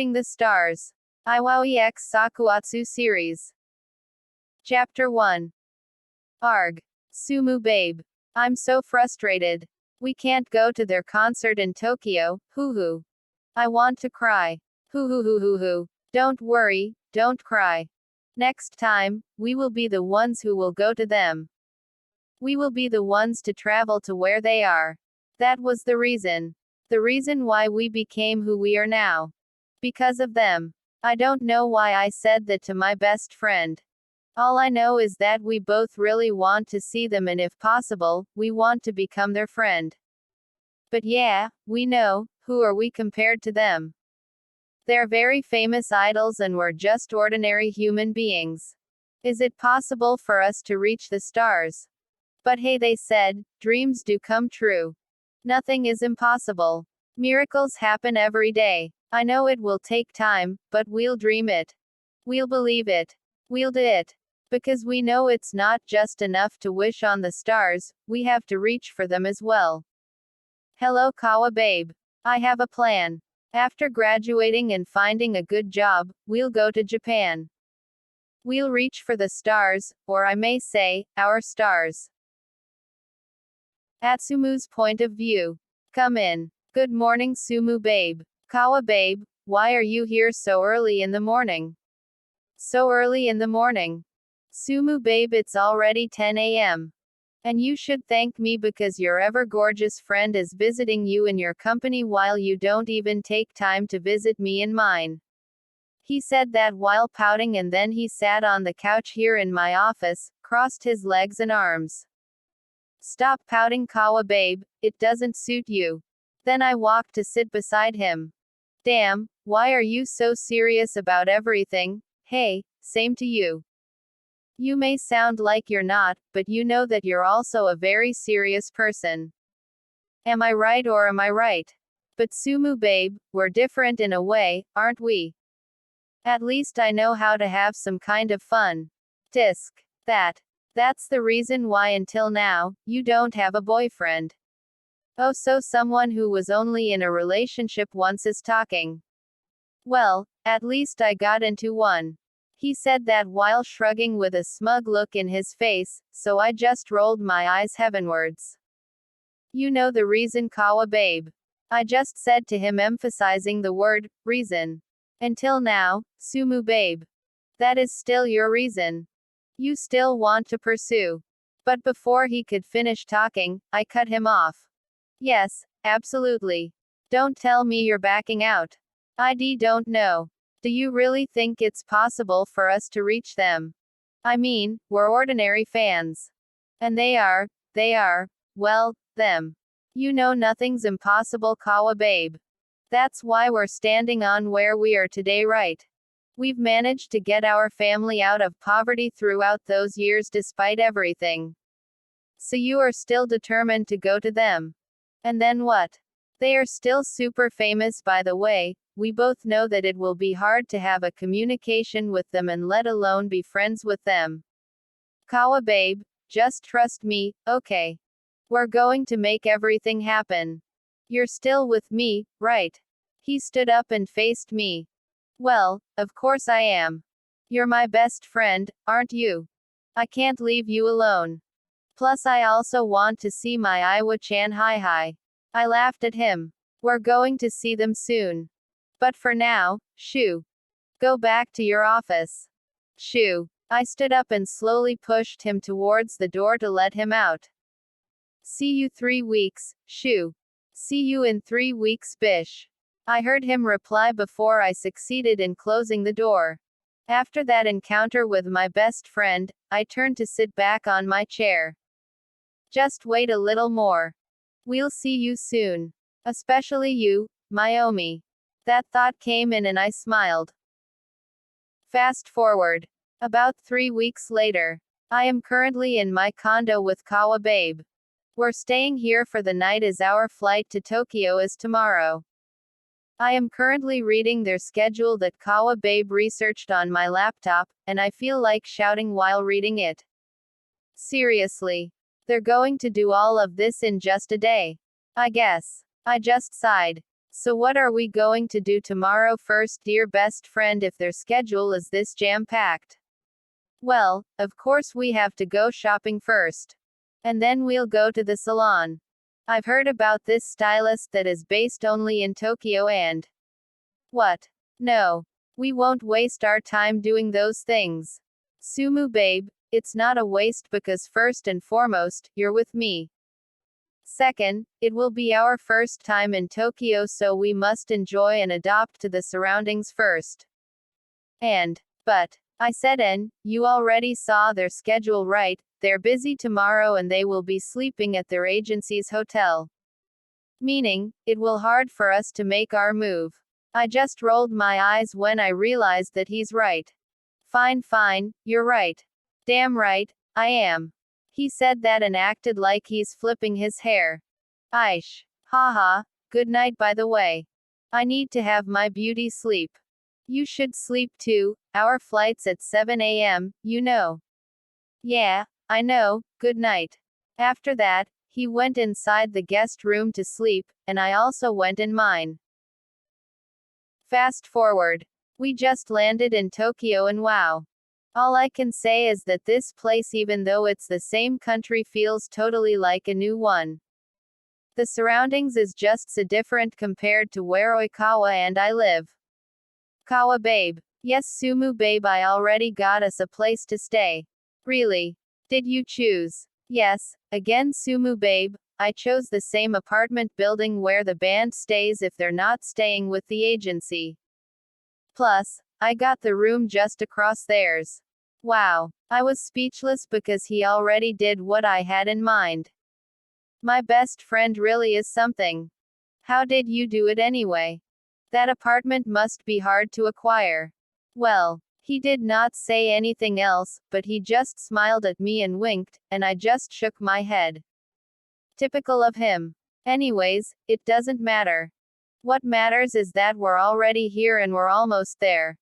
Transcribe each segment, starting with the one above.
Reaching the Stars. Iwaoi x SakuAtsu Series. Chapter 1. Arg. Sumu babe. I'm so frustrated. We can't go to their concert in Tokyo, hoo hoo. I want to cry. Hoo hoo hoo hoo hoo. Don't worry, don't cry. Next time, we will be the ones who will go to them. We will be the ones to travel to where they are. That was the reason. The reason why we became who we are now. Because of them. I don't know why I said that to my best friend. All I know is that we both really want to see them, and if possible, we want to become their friend. But yeah, we know, who are we compared to them? They're very famous idols and we're just ordinary human beings. Is it possible for us to reach the stars? But hey, they said, dreams do come true. Nothing is impossible. Miracles happen every day. I know it will take time, but we'll dream it. We'll believe it. We'll do it. Because we know it's not just enough to wish on the stars, we have to reach for them as well. Hello Kawa babe. I have a plan. After graduating and finding a good job, we'll go to Japan. We'll reach for the stars, or I may say, our stars. Atsumu's point of view. Come in. Good morning Sumu babe. Kawa babe, why are you here so early in the morning? So early in the morning. Sumu babe, it's already 10 a.m. And you should thank me because your ever gorgeous friend is visiting you in your company while you don't even take time to visit me in mine. He said that while pouting, and then he sat on the couch here in my office, crossed his legs and arms. Stop pouting Kawa babe, it doesn't suit you. Then I walked to sit beside him. Damn, why are you so serious about everything? Hey, same to you. You may sound like you're not, but you know that you're also a very serious person. Am I right or am I right? But Sumu babe, we're different in a way, aren't we? At least I know how to have some kind of fun. Tisk. That's the reason why until now, you don't have a boyfriend. Oh, so someone who was only in a relationship once is talking. Well, at least I got into one. He said that while shrugging with a smug look in his face, so I just rolled my eyes heavenwards. You know the reason Kawa babe. I just said to him, emphasizing the word, reason. Until now, Sumu babe. That is still your reason. You still want to pursue. But before he could finish talking, I cut him off. Yes, absolutely. Don't tell me you're backing out. I don't know. Do you really think it's possible for us to reach them? I mean, we're ordinary fans. And they are, well, them. You know nothing's impossible Kawa babe. That's why we're standing on where we are today, right? We've managed to get our family out of poverty throughout those years despite everything. So you are still determined to go to them. And then what? They are still super famous, by the way. We both know that it will be hard to have a communication with them and let alone be friends with them. Kawa babe, just trust me, okay? We're going to make everything happen. You're still with me, right? He stood up and faced me. Well, of course I am. You're my best friend, aren't you? I can't leave you alone. Plus I also want to see my Iwa-chan. Hi. I laughed at him. We're going to see them soon. But for now, shoo. Go back to your office. Shoo. I stood up and slowly pushed him towards the door to let him out. See you 3 weeks, shoo. See you in 3 weeks, bish. I heard him reply before I succeeded in closing the door. After that encounter with my best friend, I turned to sit back on my chair. Just wait a little more. We'll see you soon. Especially you, Mayumi. That thought came in and I smiled. Fast forward. About 3 weeks later. I am currently in my condo with Kawa babe. We're staying here for the night as our flight to Tokyo is tomorrow. I am currently reading their schedule that Kawa babe researched on my laptop, and I feel like shouting while reading it. Seriously. They're going to do all of this in just a day. I guess. I just sighed. So what are we going to do tomorrow first, dear best friend, if their schedule is this jam-packed? Well, of course we have to go shopping first. And then we'll go to the salon. I've heard about this stylist that is based only in Tokyo and... What? No. We won't waste our time doing those things. Sumu babe, it's not a waste because first and foremost, you're with me. Second, it will be our first time in Tokyo, so we must enjoy and adapt to the surroundings first. But, I said, and you already saw their schedule, right? They're busy tomorrow and they will be sleeping at their agency's hotel. Meaning, it will hard for us to make our move. I just rolled my eyes when I realized that he's right. Fine, you're right. Damn right, I am. He said that and acted like he's flipping his hair. Aish. Haha, good night by the way. I need to have my beauty sleep. You should sleep too, our flight's at 7 a.m., you know. Yeah, I know, good night. After that, he went inside the guest room to sleep, and I also went in mine. Fast forward. We just landed in Tokyo and wow. All I can say is that this place, even though it's the same country, feels totally like a new one. The surroundings is just so different compared to where Oikawa and I live. Kawa babe. Yes, Sumu babe, I already got us a place to stay. Really? Did you choose? Yes, again Sumu babe, I chose the same apartment building where the band stays if they're not staying with the agency. Plus, I got the room just across theirs. Wow. I was speechless because he already did what I had in mind. My best friend really is something. How did you do it anyway? That apartment must be hard to acquire. Well, he did not say anything else, but he just smiled at me and winked, and I just shook my head. Typical of him. Anyways, it doesn't matter. What matters is that we're already here and we're almost there.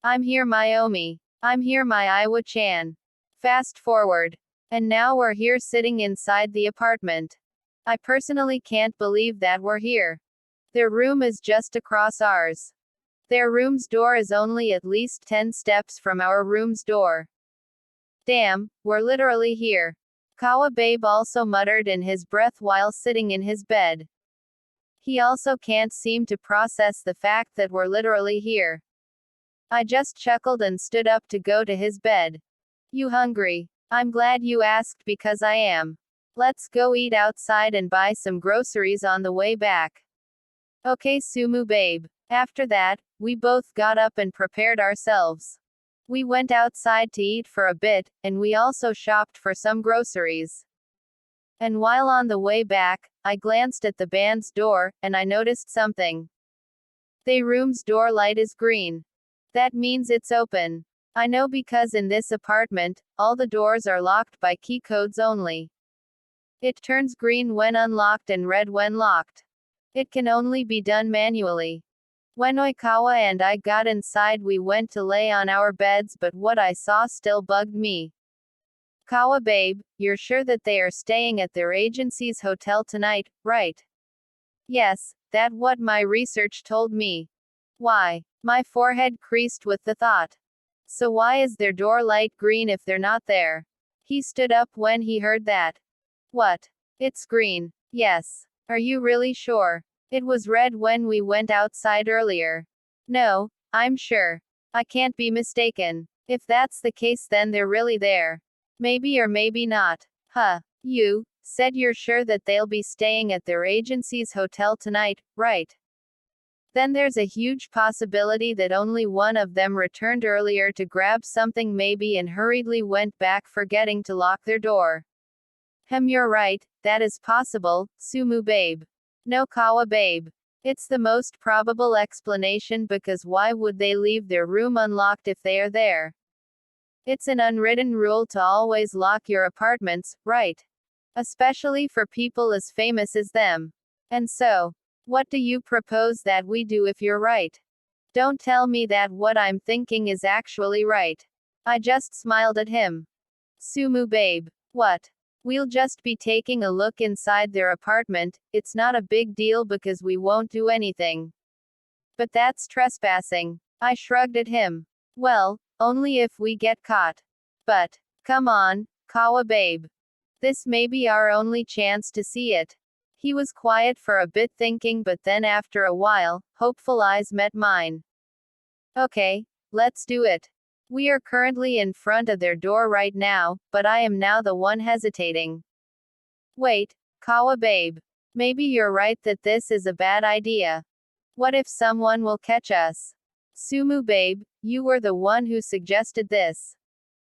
I'm here, my Omi. I'm here, my Iwa-chan. Fast forward. And now we're here sitting inside the apartment. I personally can't believe that we're here. Their room is just across ours. Their room's door is only at least 10 steps from our room's door. Damn, we're literally here. Kawa babe also muttered in his breath while sitting in his bed. He also can't seem to process the fact that we're literally here. I just chuckled and stood up to go to his bed. You hungry? I'm glad you asked because I am. Let's go eat outside and buy some groceries on the way back. Okay, Sumu babe. After that, we both got up and prepared ourselves. We went outside to eat for a bit, and we also shopped for some groceries. And while on the way back, I glanced at the band's door, and I noticed something. Their room's door light is green. That means it's open. I know because in this apartment, all the doors are locked by key codes only. It turns green when unlocked and red when locked. It can only be done manually. When Oikawa and I got inside, we went to lay on our beds, but what I saw still bugged me. Kawa babe, you're sure that they are staying at their agency's hotel tonight, right? Yes, that's what my research told me. Why? My forehead creased with the thought. So why is their door light green if they're not there? He stood up when he heard that. What? It's green. Yes. Are you really sure? It was red when we went outside earlier. No, I'm sure. I can't be mistaken. If that's the case, then they're really there. Maybe or maybe not. Huh. You said you're sure that they'll be staying at their agency's hotel tonight, right? Then there's a huge possibility that only one of them returned earlier to grab something maybe and hurriedly went back forgetting to lock their door. You're right, that is possible, Sumu babe. No, Kawa babe. It's the most probable explanation because why would they leave their room unlocked if they are there? It's an unwritten rule to always lock your apartments, right? Especially for people as famous as them. And so, what do you propose that we do if you're right? Don't tell me that what I'm thinking is actually right. I just smiled at him. Sumu babe. What? We'll just be taking a look inside their apartment, it's not a big deal because we won't do anything. But that's trespassing. I shrugged at him. Well, only if we get caught. But, come on, Kawa babe. This may be our only chance to see it. He was quiet for a bit thinking, but then after a while, hopeful eyes met mine. Okay, let's do it. We are currently in front of their door right now, but I am now the one hesitating. Wait, Kawa babe. Maybe you're right that this is a bad idea. What if someone will catch us? Sumu babe, you were the one who suggested this.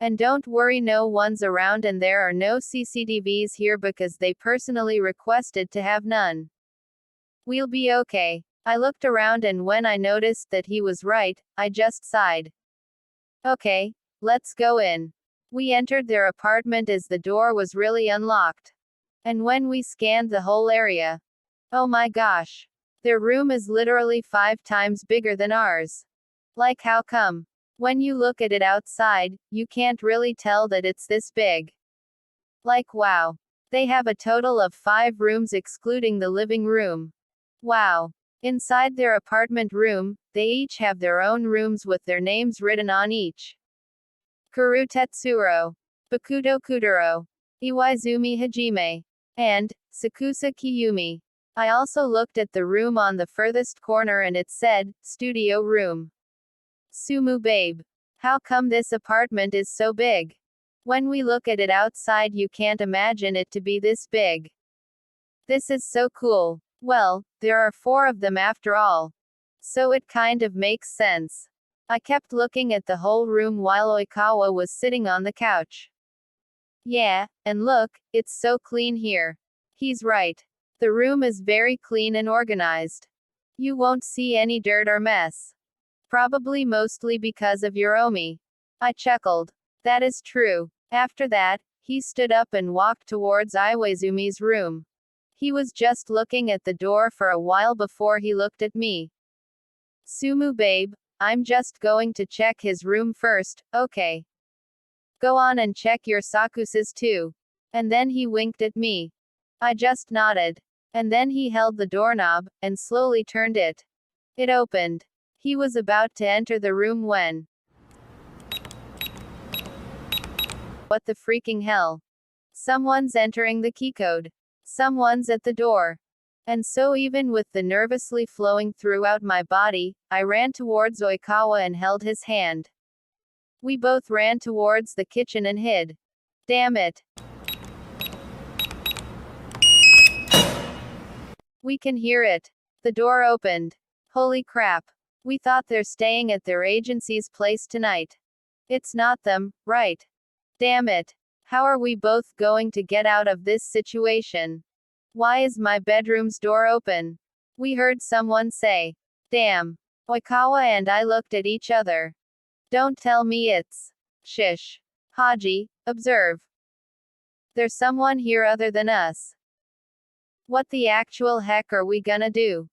And don't worry, no one's around and there are no CCTVs here because they personally requested to have none. We'll be okay. I looked around and when I noticed that he was right, I just sighed. Okay, let's go in. We entered their apartment as the door was really unlocked. And when we scanned the whole area, oh my gosh. Their room is literally 5 times bigger than ours. Like how come? When you look at it outside, you can't really tell that it's this big. Like wow. They have a total of 5 rooms excluding the living room. Wow. Inside their apartment room, they each have their own rooms with their names written on each. Kuru Tetsuro, Bakudo Kuduro, Iwaizumi Hajime, and Sakusa Kiyumi. I also looked at the room on the furthest corner and it said, studio room. Sumu babe. How come this apartment is so big? When we look at it outside you can't imagine it to be this big. This is so cool. Well, there are 4 of them after all. So it kind of makes sense. I kept looking at the whole room while Oikawa was sitting on the couch. Yeah, and look, it's so clean here. He's right. The room is very clean and organized. You won't see any dirt or mess. Probably mostly because of your Omi. I chuckled. That is true. After that, he stood up and walked towards Iwaizumi's room. He was just looking at the door for a while before he looked at me. Sumu babe, I'm just going to check his room first, okay? Go on and check your Sakusa's too. And then he winked at me. I just nodded. And then he held the doorknob, and slowly turned it. It opened. He was about to enter the room when... What the freaking hell? Someone's entering the keycode. Someone's at the door. And so even with the nervously flowing throughout my body, I ran towards Oikawa and held his hand. We both ran towards the kitchen and hid. Damn it. We can hear it. The door opened. Holy crap. We thought they're staying at their agency's place tonight. It's not them, right? Damn it. How are we both going to get out of this situation? Why is my bedroom's door open? We heard someone say. Damn. Oikawa and I looked at each other. Don't tell me it's... Shish. Haji, observe. There's someone here other than us. What the actual heck are we gonna do?